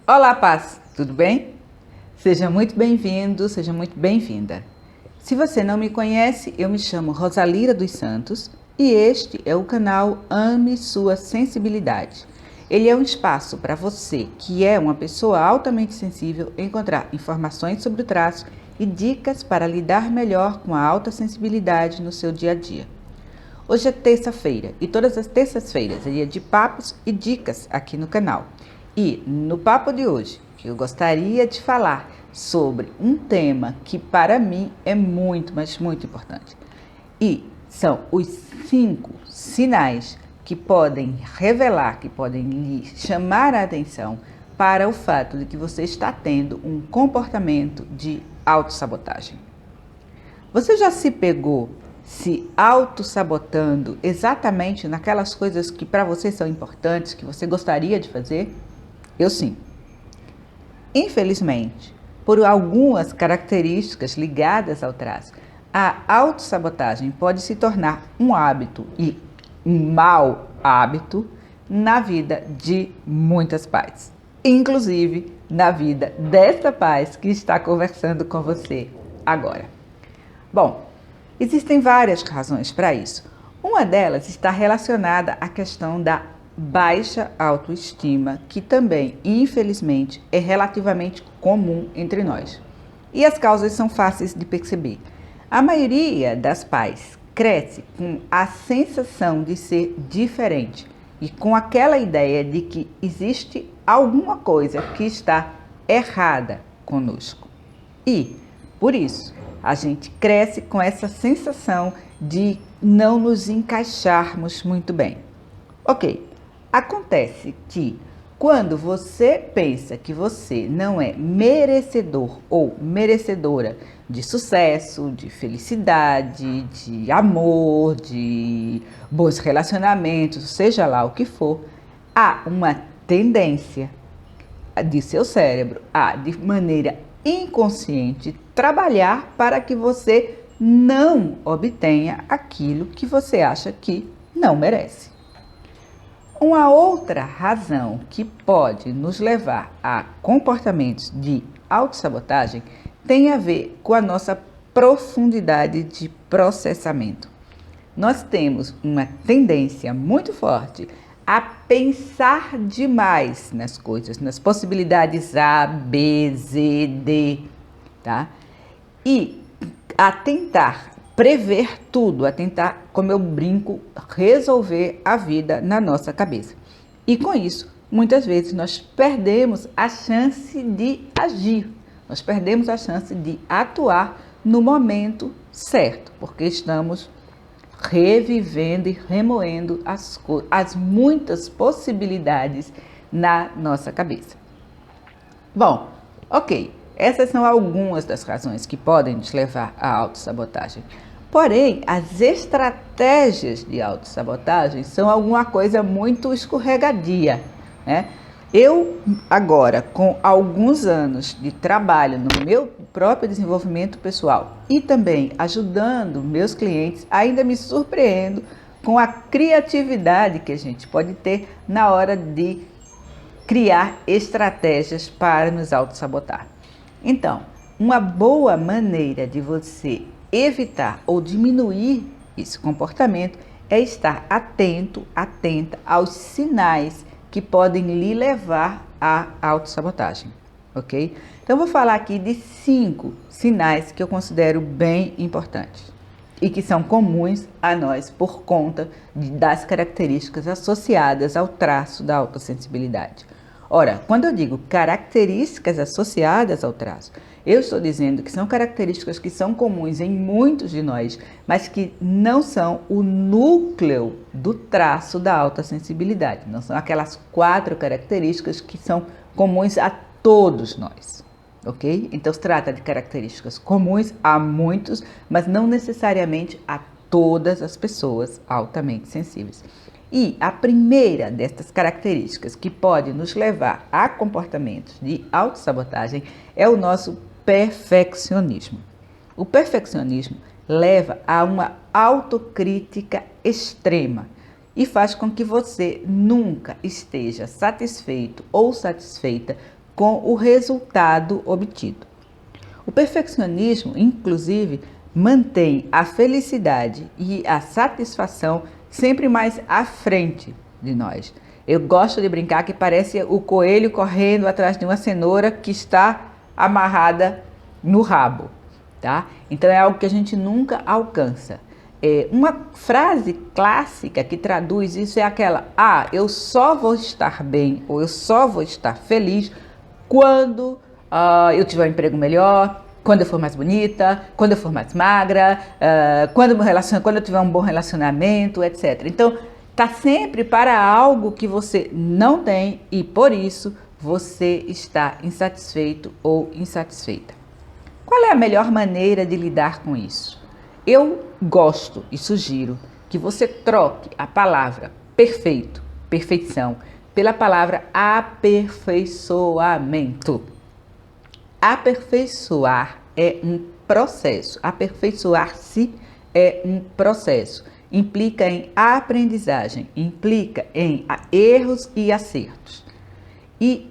Olá, Paz, tudo bem? Seja muito bem-vindo, seja muito bem-vinda. Se você não me conhece, eu me chamo Rosalira dos Santos e este é o canal Ame Sua Sensibilidade. Ele é um espaço para você que é uma pessoa altamente sensível encontrar informações sobre o traço e dicas para lidar melhor com a alta sensibilidade no seu dia a dia. Hoje é terça-feira e todas as terças-feiras é dia de papos e dicas aqui no canal. E no papo de hoje, eu gostaria de falar sobre um tema que para mim é muito, mas muito importante. E são os 5 sinais que podem revelar, que podem lhe chamar a atenção para o fato de que você está tendo um comportamento de autossabotagem. Você já se pegou se autossabotando exatamente naquelas coisas que para você são importantes, que você gostaria de fazer? Eu sim. Infelizmente, por algumas características ligadas ao traço, a autossabotagem pode se tornar um hábito e um mau hábito na vida de muitas pais, inclusive na vida desta paz que está conversando com você agora. Bom, existem várias razões para isso. Uma delas está relacionada à questão da baixa autoestima, que também, infelizmente, é relativamente comum entre nós. E as causas são fáceis de perceber. A maioria das pais cresce com a sensação de ser diferente e com aquela ideia de que existe alguma coisa que está errada conosco. E, por isso, a gente cresce com essa sensação de não nos encaixarmos muito bem. Ok, acontece que quando você pensa que você não é merecedor ou merecedora de sucesso, de felicidade, de amor, de bons relacionamentos, seja lá o que for, há uma tendência de seu cérebro a, de maneira inconsciente, trabalhar para que você não obtenha aquilo que você acha que não merece. Uma outra razão que pode nos levar a comportamentos de autossabotagem tem a ver com a nossa profundidade de processamento. Nós temos uma tendência muito forte a pensar demais nas coisas, nas possibilidades A, B, Z, D, tá? E a tentar prever tudo, a tentar, como eu brinco, resolver a vida na nossa cabeça. E com isso, muitas vezes nós perdemos a chance de agir, nós perdemos a chance de atuar no momento certo, porque estamos revivendo e remoendo as muitas possibilidades na nossa cabeça. Bom, ok, essas são algumas das razões que podem nos levar à autossabotagem. Porém, as estratégias de autossabotagem são alguma coisa muito escorregadia, né? Eu, agora, com alguns anos de trabalho no meu próprio desenvolvimento pessoal e também ajudando meus clientes, ainda me surpreendo com a criatividade que a gente pode ter na hora de criar estratégias para nos autossabotar. Então, uma boa maneira de você evitar ou diminuir esse comportamento é estar atento, atenta aos sinais que podem lhe levar à autossabotagem, ok? Então, vou falar aqui de 5 sinais que eu considero bem importantes e que são comuns a nós por conta das características associadas ao traço da autossensibilidade. Ora, quando eu digo características associadas ao traço, eu estou dizendo que são características que são comuns em muitos de nós, mas que não são o núcleo do traço da autossensibilidade. Não são aquelas 4 características que são comuns a todos nós, ok? Então, se trata de características comuns a muitos, mas não necessariamente a todas as pessoas altamente sensíveis. E a primeira destas características que pode nos levar a comportamentos de autossabotagem é o nosso perfeccionismo. O perfeccionismo leva a uma autocrítica extrema e faz com que você nunca esteja satisfeito ou satisfeita com o resultado obtido. O perfeccionismo, inclusive, mantém a felicidade e a satisfação sempre mais à frente de nós. Eu gosto de brincar que parece o coelho correndo atrás de uma cenoura que está amarrada no rabo, tá? Então é algo que a gente nunca alcança. Uma frase clássica que traduz isso é aquela: eu só vou estar bem ou eu só vou estar feliz quando eu tiver um emprego melhor, quando eu for mais bonita, quando eu for mais magra, quando eu tiver um bom relacionamento, etc. Então, tá sempre para algo que você não tem e por isso você está insatisfeito ou insatisfeita. Qual é a melhor maneira de lidar com isso? Eu gosto e sugiro que você troque a palavra perfeito, perfeição, pela palavra aperfeiçoamento. Aperfeiçoar é um processo, aperfeiçoar-se é um processo. Implica em aprendizagem, implica em erros e acertos. E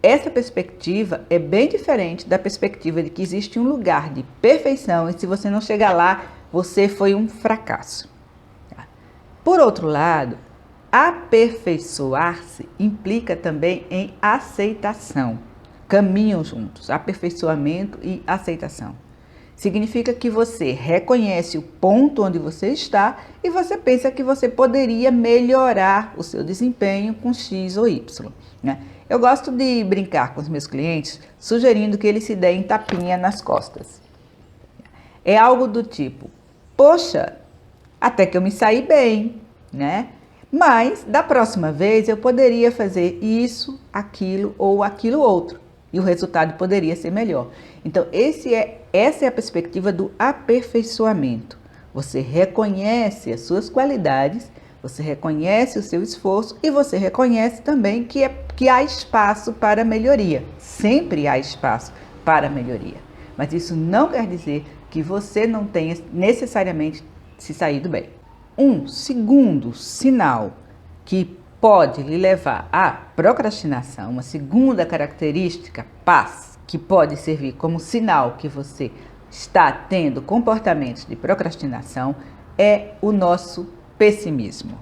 essa perspectiva é bem diferente da perspectiva de que existe um lugar de perfeição e se você não chegar lá, você foi um fracasso. Por outro lado, aperfeiçoar-se implica também em aceitação. Caminham juntos, aperfeiçoamento e aceitação. Significa que você reconhece o ponto onde você está e você pensa que você poderia melhorar o seu desempenho com X ou Y, né? Eu gosto de brincar com os meus clientes, sugerindo que eles se deem tapinha nas costas. É algo do tipo: poxa, até que eu me saí bem, né? Mas da próxima vez eu poderia fazer isso, aquilo ou aquilo outro. E o resultado poderia ser melhor. Então, essa é a perspectiva do aperfeiçoamento. Você reconhece as suas qualidades, você reconhece o seu esforço e você reconhece também que há espaço para melhoria. Sempre há espaço para melhoria. Mas isso não quer dizer que você não tenha necessariamente se saído bem. Um segundo sinal que pode lhe levar à procrastinação, uma segunda característica, que pode servir como sinal que você está tendo comportamentos de procrastinação, é o nosso pessimismo.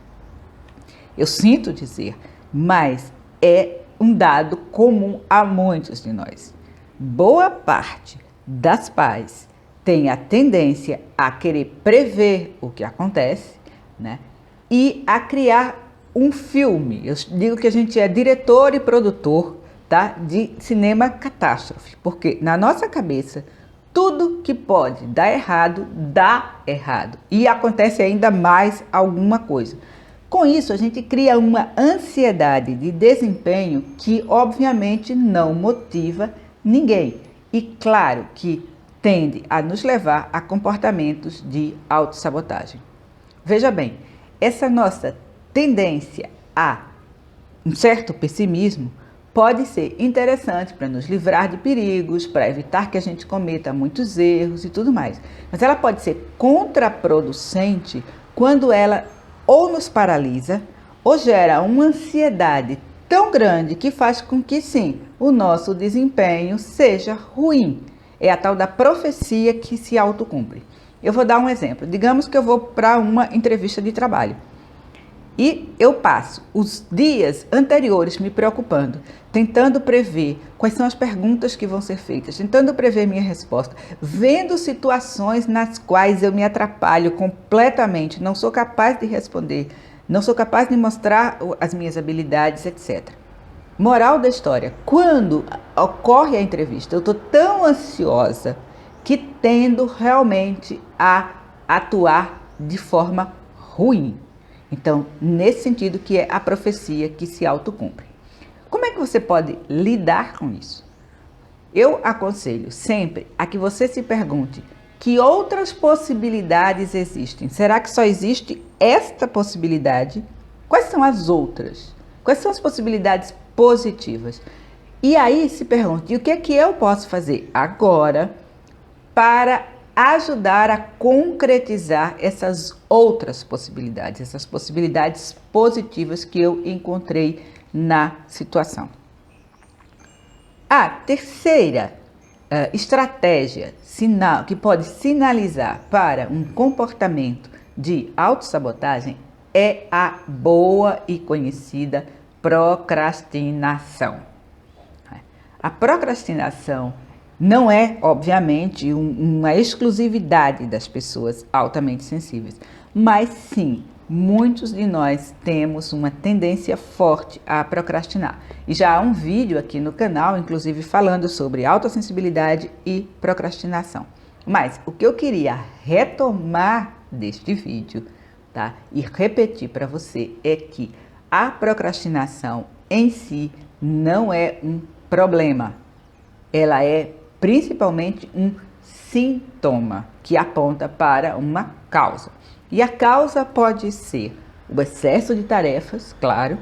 Eu sinto dizer, mas é um dado comum a muitos de nós. Boa parte das pais tem a tendência a querer prever o que acontece, né? E a criar um filme. Eu digo que a gente é diretor e produtor, tá, de cinema catástrofe, porque na nossa cabeça tudo que pode dar errado, dá errado e acontece ainda mais alguma coisa. Com isso, a gente cria uma ansiedade de desempenho que obviamente não motiva ninguém e claro que tende a nos levar a comportamentos de autossabotagem. Veja bem, essa nossa tendência a um certo pessimismo pode ser interessante para nos livrar de perigos, para evitar que a gente cometa muitos erros e tudo mais. Mas ela pode ser contraproducente quando ela ou nos paralisa ou gera uma ansiedade tão grande que faz com que, sim, o nosso desempenho seja ruim. É a tal da profecia que se autocumpre. Eu vou dar um exemplo. Digamos que eu vou para uma entrevista de trabalho. E eu passo os dias anteriores me preocupando, tentando prever quais são as perguntas que vão ser feitas, tentando prever minha resposta, vendo situações nas quais eu me atrapalho completamente, não sou capaz de responder, não sou capaz de mostrar as minhas habilidades, etc. Moral da história, quando ocorre a entrevista, eu estou tão ansiosa que tendo realmente a atuar de forma ruim. Então, nesse sentido que é a profecia que se autocumpre. Como é que você pode lidar com isso? Eu aconselho sempre a que você se pergunte que outras possibilidades existem. Será que só existe esta possibilidade? Quais são as outras? Quais são as possibilidades positivas? E aí se pergunte, o que é que eu posso fazer agora para ajudar a concretizar essas outras possibilidades, essas possibilidades positivas que eu encontrei na situação. A terceira estratégia, sinal, que pode sinalizar para um comportamento de autossabotagem é a boa e conhecida procrastinação. A procrastinação não é, obviamente, uma exclusividade das pessoas altamente sensíveis, mas sim, muitos de nós temos uma tendência forte a procrastinar. E já há um vídeo aqui no canal, inclusive, falando sobre autossensibilidade e procrastinação. Mas o que eu queria retomar deste vídeo, tá? E repetir para você é que a procrastinação em si não é um problema. Ela é principalmente um sintoma que aponta para uma causa. E a causa pode ser o excesso de tarefas, claro.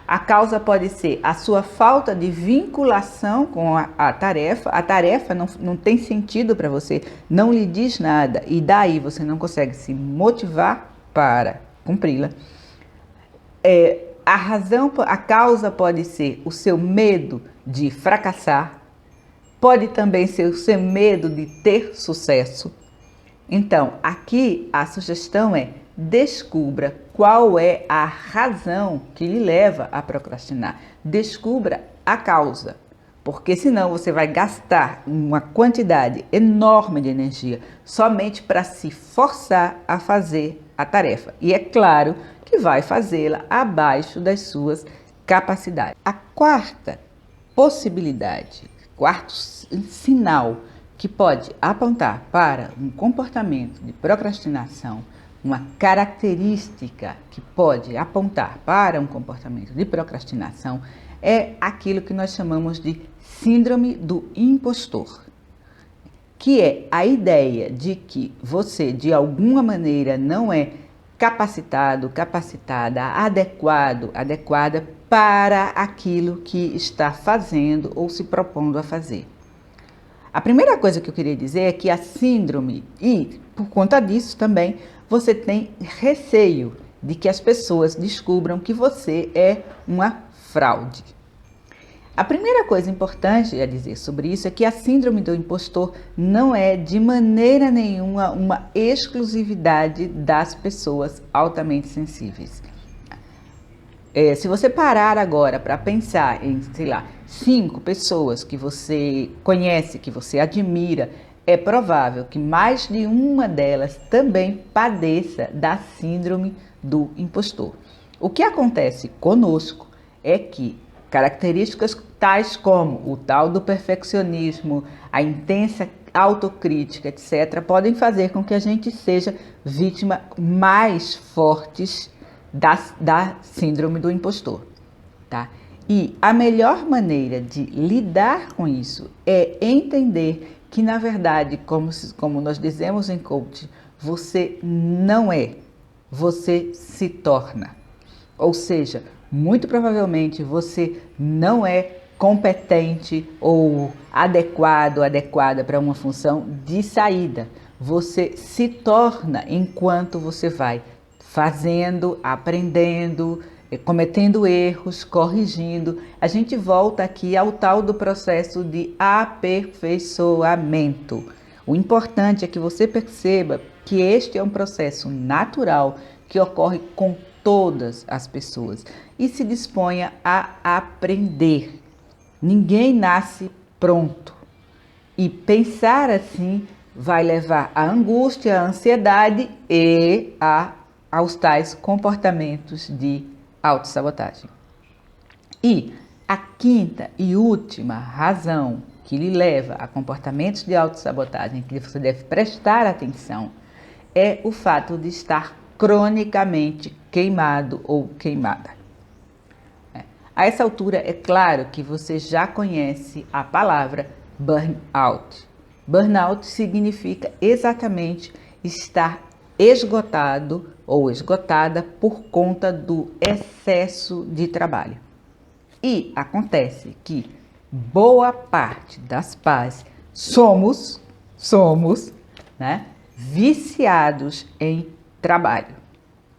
A causa pode ser a sua falta de vinculação com a tarefa. A tarefa não tem sentido para você, não lhe diz nada e daí você não consegue se motivar para cumpri-la. A causa pode ser o seu medo de fracassar, pode também ser o seu medo de ter sucesso. Então, aqui a sugestão é: descubra qual é a razão que lhe leva a procrastinar. Descubra a causa, porque senão você vai gastar uma quantidade enorme de energia somente para se forçar a fazer a tarefa. E é claro que vai fazê-la abaixo das suas capacidades. A quarta possibilidade, quarto sinal que pode apontar para um comportamento de procrastinação, uma característica que pode apontar para um comportamento de procrastinação, é aquilo que nós chamamos de síndrome do impostor, que é a ideia de que você, de alguma maneira, não é capacitado, capacitada, adequada para aquilo que está fazendo ou se propondo a fazer. A primeira coisa que eu queria dizer é que a síndrome, e por conta disso também, você tem receio de que as pessoas descubram que você é uma fraude. A primeira coisa importante a dizer sobre isso é que a síndrome do impostor não é de maneira nenhuma uma exclusividade das pessoas altamente sensíveis. Se você parar agora para pensar em, 5 pessoas que você conhece, que você admira, é provável que mais de uma delas também padeça da síndrome do impostor. O que acontece conosco é que características tais como o tal do perfeccionismo, a intensa autocrítica, etc., podem fazer com que a gente seja vítima mais fortes da síndrome do impostor, tá? E a melhor maneira de lidar com isso é entender que, na verdade, como nós dizemos em coaching, você não é, você se torna. Ou seja, muito provavelmente você não é competente ou adequada para uma função de saída. Você se torna enquanto você vai fazendo, aprendendo, cometendo erros, corrigindo. A gente volta aqui ao tal do processo de aperfeiçoamento. O importante é que você perceba que este é um processo natural que ocorre com todas as pessoas e se disponha a aprender. Ninguém nasce pronto. E pensar assim vai levar à angústia, à ansiedade e aos tais comportamentos de autossabotagem. E a quinta e última razão que lhe leva a comportamentos de autossabotagem que você deve prestar atenção é o fato de estar cronicamente queimado ou queimada. A essa altura, é claro que você já conhece a palavra burnout. Burnout significa exatamente estar esgotado ou esgotada por conta do excesso de trabalho. E acontece que boa parte das pais somos, viciados em trabalho.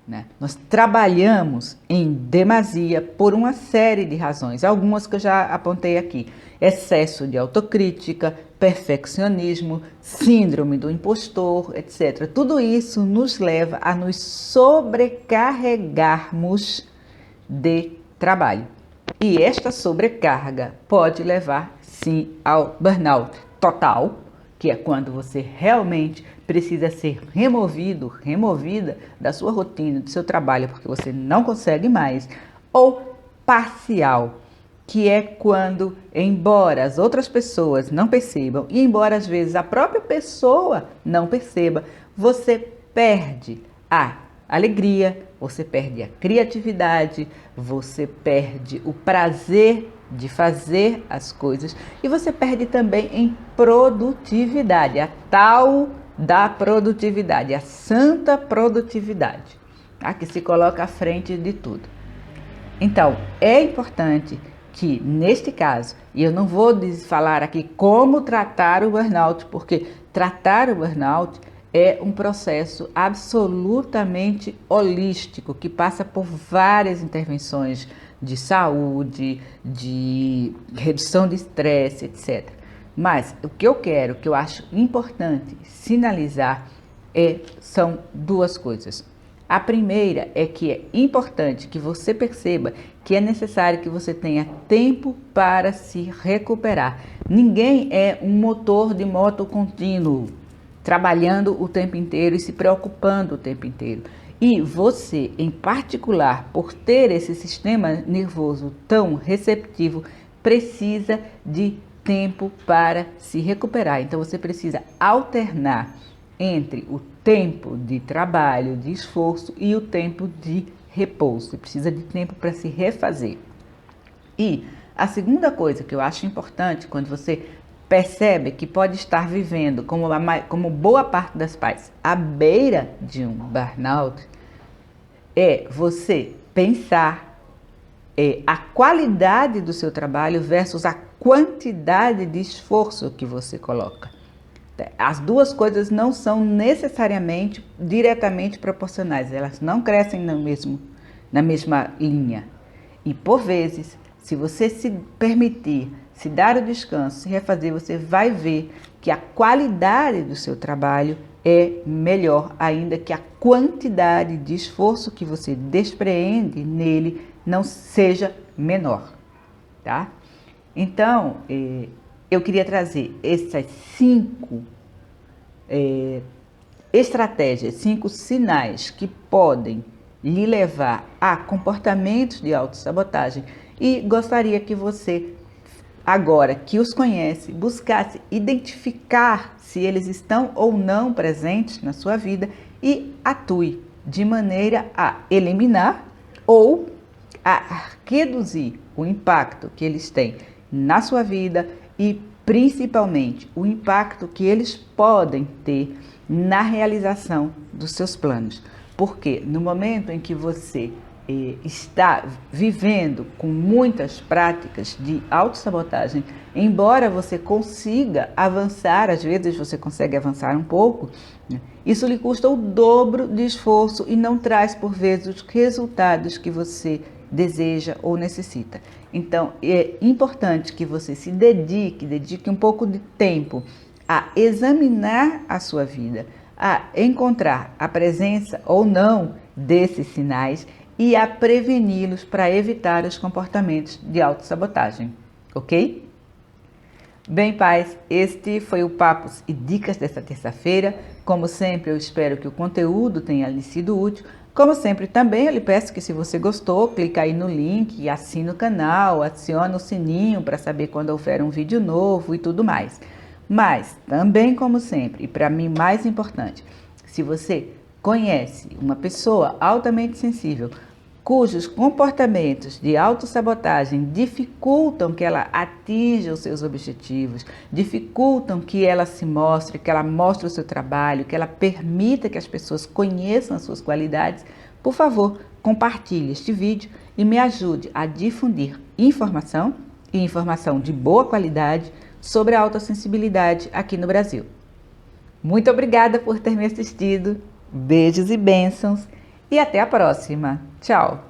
né? Nós trabalhamos em demasia por uma série de razões, algumas que eu já apontei aqui: excesso de autocrítica, perfeccionismo, síndrome do impostor, etc. Tudo isso nos leva a nos sobrecarregarmos de trabalho. E esta sobrecarga pode levar, sim, ao burnout total, que é quando você realmente precisa ser removida da sua rotina, do seu trabalho, porque você não consegue mais, ou parcial, que é quando, embora as outras pessoas não percebam, e embora às vezes a própria pessoa não perceba, você perde a alegria, você perde a criatividade, você perde o prazer de fazer as coisas e você perde também em produtividade, a tal da produtividade, a santa produtividade, tá? Que se coloca à frente de tudo. Então, é importante que, neste caso, e eu não vou falar aqui como tratar o burnout, porque tratar o burnout é um processo absolutamente holístico, que passa por várias intervenções de saúde, de redução de estresse, etc. Mas o que eu quero, o que eu acho importante sinalizar são duas coisas. A primeira é que é importante que você perceba que é necessário que você tenha tempo para se recuperar. Ninguém é um motor de moto contínuo, trabalhando o tempo inteiro e se preocupando o tempo inteiro. E você, em particular, por ter esse sistema nervoso tão receptivo, precisa de tempo para se recuperar. Então você precisa alternar entre o tempo de trabalho, de esforço e o tempo de repouso. Você precisa de tempo para se refazer. E a segunda coisa que eu acho importante, quando você percebe que pode estar vivendo, como boa parte das pais, à beira de um burnout, é você pensar a qualidade do seu trabalho versus a quantidade de esforço que você coloca. As duas coisas não são necessariamente diretamente proporcionais, elas não crescem na mesma linha. E por vezes, se você se permitir, se dar o descanso, se refazer, você vai ver que a qualidade do seu trabalho é melhor, ainda que a quantidade de esforço que você despreende nele não seja menor, tá? Então, eu queria trazer essas 5 estratégias, 5 sinais que podem lhe levar a comportamentos de autossabotagem e gostaria que você, agora que os conhece, buscasse identificar se eles estão ou não presentes na sua vida e atue de maneira a eliminar ou a reduzir o impacto que eles têm na sua vida e principalmente o impacto que eles podem ter na realização dos seus planos. Porque no momento em que você está vivendo com muitas práticas de autossabotagem, embora você consiga avançar, às vezes você consegue avançar um pouco, né? Isso lhe custa o dobro de esforço e não traz por vezes os resultados que você deseja ou necessita. Então é importante que você se dedique um pouco de tempo a examinar a sua vida, a encontrar a presença ou não desses sinais e a preveni-los para evitar os comportamentos de autossabotagem, ok? Bem, pais, este foi o Papos e Dicas desta terça-feira. Como sempre, eu espero que o conteúdo tenha lhe sido útil. Como sempre, também eu lhe peço que, se você gostou, clica aí no link e assine o canal, aciona o sininho para saber quando houver um vídeo novo e tudo mais. Mas, também como sempre, e para mim mais importante, se você conhece uma pessoa altamente sensível, cujos comportamentos de autossabotagem dificultam que ela atinja os seus objetivos, dificultam que ela se mostre, que ela mostre o seu trabalho, que ela permita que as pessoas conheçam as suas qualidades, por favor, compartilhe este vídeo e me ajude a difundir informação e informação de boa qualidade sobre a autossensibilidade aqui no Brasil. Muito obrigada por ter me assistido. Beijos e bênçãos. e até a próxima. Tchau!